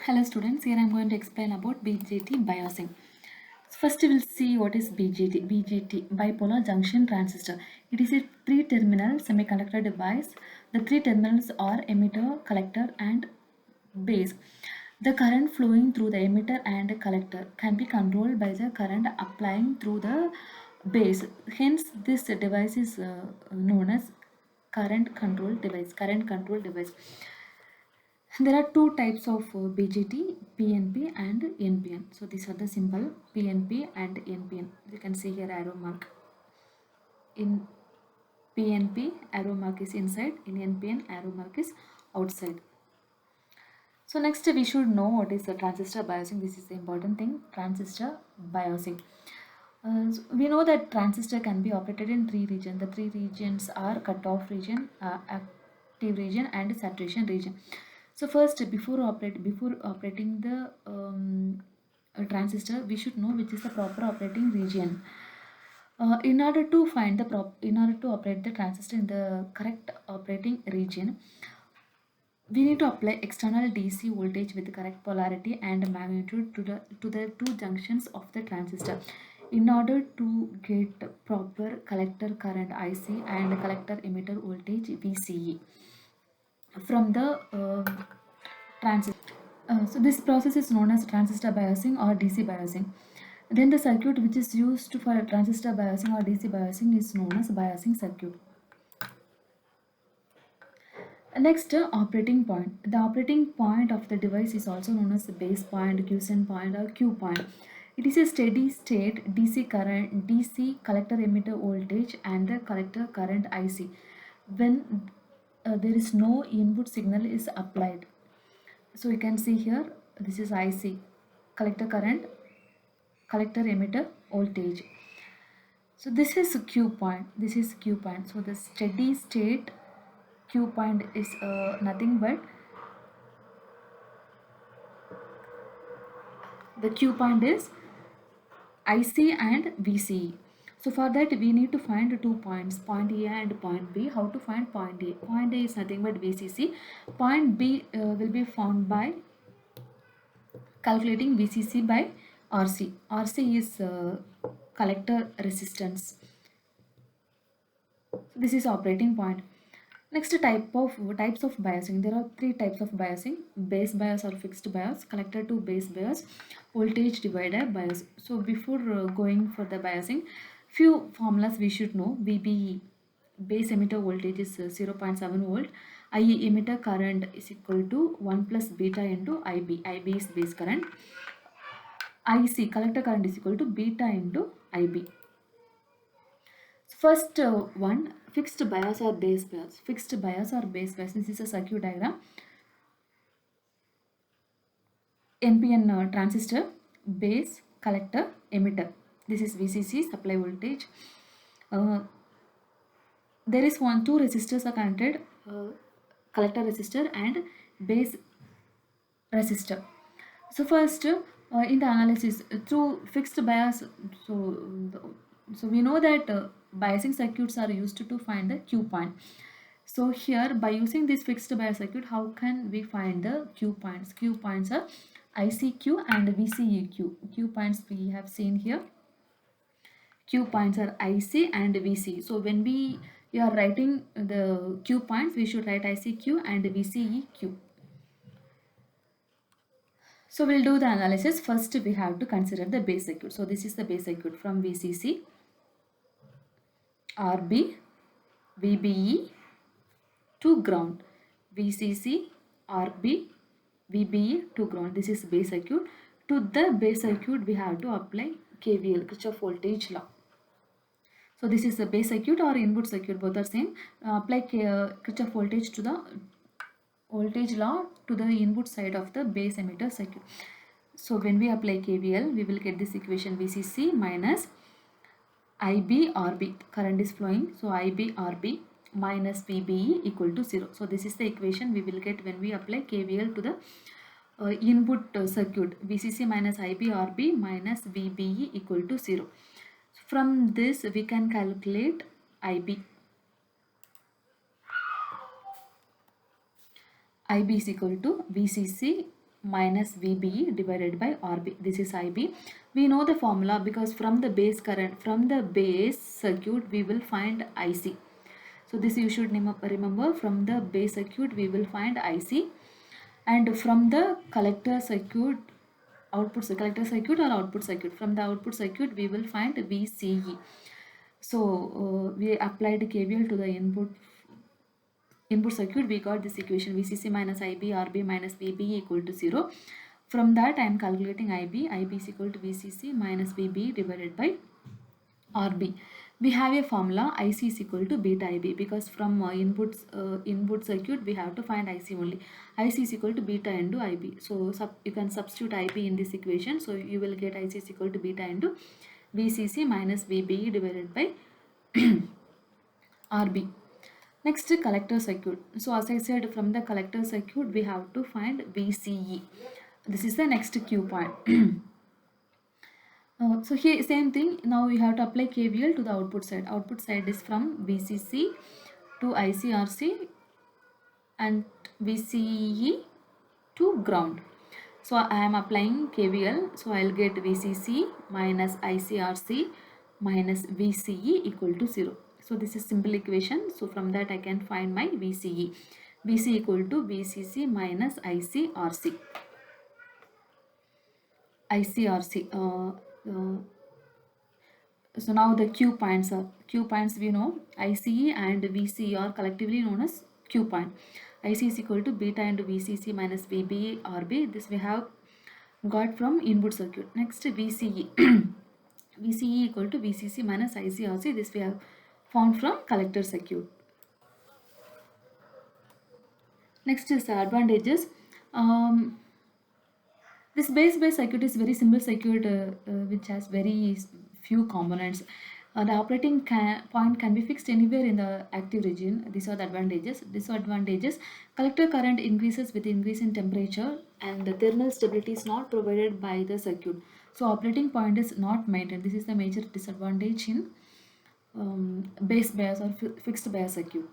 Hello students, here I am going to explain about BJT biosing. First we will see what is BJT. BJT, bipolar junction transistor. It is a three-terminal semiconductor device. The three terminals are emitter, collector and base. The current flowing through the emitter and collector can be controlled by the current applying through the base. Hence this device is known as current control device. There are two types of BJT, PNP and NPN. So these are the symbol PNP and NPN. You can see here arrow mark. In PNP, arrow mark is inside. In NPN, arrow mark is outside. So next we should know what is the transistor biasing. This is the important thing, transistor biasing. So we know that transistor can be operated in three regions. The three regions are cutoff region, active region and saturation region. So first, before operating the transistor, we should know which is the proper operating region. In order to operate the transistor in the correct operating region, we need to apply external DC voltage with the correct polarity and magnitude to the two junctions of the transistor in order to get proper collector current IC and collector emitter voltage VCE from the transistor. So this process is known as transistor biasing or DC biasing. Then the circuit which is used for transistor biasing or DC biasing is known as biasing circuit. Next, operating point. The operating point of the device is also known as the base point, quiescent point or Q point. It is a steady state DC current, DC collector emitter voltage and the collector current IC when there is no input signal is applied. So you can see here, this is IC, collector current, collector emitter voltage. So this is Q point, this is Q point. So the steady state Q point is nothing but the Q point is IC and VCE. So for that we need to find 2 points, point A and point B. How to find point A? Point A is nothing but VCC. Point B will be found by calculating VCC by RC. RC is collector resistance. So this is operating point. Next, types of biasing. There are three types of biasing: base bias or fixed bias, collector to base bias, voltage divider bias. So before going for the biasing, few formulas we should know. VBE, base emitter voltage is 0.7 volt. IE, emitter current is equal to 1 plus beta into IB. IB is base current. IC, collector current is equal to beta into IB. First one, fixed bias or base bias. Fixed bias or base bias. This is a circuit diagram. NPN transistor, base, collector, emitter. This is VCC, supply voltage. There is two resistors are connected, collector resistor and base resistor. So first, in the analysis through fixed bias, so we know that biasing circuits are used to find the Q point. So here, by using this fixed bias circuit, how can we find the Q points? Q points are ICQ and VCEQ. Q points we have seen here. Q points are IC and VC. So when we are writing the Q points, we should write ICQ and VCEQ. So we'll do the analysis. First, we have to consider the base circuit. So this is the base circuit from VCC, RB, VBE to ground. VCC, RB, VBE to ground. This is base circuit. To the base circuit, we have to apply KVL, Kirchhoff voltage law. So this is the base circuit or input circuit, both are same. Apply Kirchhoff voltage to the voltage law to the input side of the base emitter circuit. So when we apply KVL, we will get this equation VCC minus IB RB, current is flowing, so IB RB minus VBE equal to 0. So this is the equation we will get when we apply KVL to the input circuit. VCC minus IB RB minus VBE equal to 0. So from this we can calculate IB. IB is equal to VCC minus VBE divided by RB. This is IB. We know the formula because from the base current, from the base circuit, we will find IC. So this you should remember, from the base circuit we will find IC, and from the collector circuit, collector circuit or output circuit, from the output circuit we will find VCE. So we applied KVL to the input circuit, we got this equation VCC minus IB RB minus VBE equal to 0. From that I am calculating IB is equal to VCC minus VBE divided by RB. We have a formula IC is equal to beta IB, because from input circuit we have to find IC only. IC is equal to beta into IB. So you can substitute IB in this equation. So you will get IC is equal to beta into VCC minus VBE divided by RB. Next, collector circuit. So as I said, from the collector circuit we have to find VCE. This is the next Q point. So here same thing, now we have to apply KVL to the output side. Output side is from VCC to ICRC and VCE to ground. So I am applying KVL, so I will get VCC minus ICRC minus VCE equal to 0. So this is simple equation. So from that I can find my VCE. VC equal to VCC minus ICRC. So now the Q points we know ICE and VCE are collectively known as Q point. IC is equal to beta into VCC minus VBE RB. This we have got from input circuit. Next, VCE. VCE equal to VCC minus ICRC. This we have found from collector circuit. Next is the advantages. This base circuit is very simple circuit which has very few components. The operating point can be fixed anywhere in the active region. These are the advantages. Disadvantages: collector current increases with increase in temperature, and the thermal stability is not provided by the circuit. So operating point is not maintained. This is the major disadvantage in base bias or fixed bias circuit.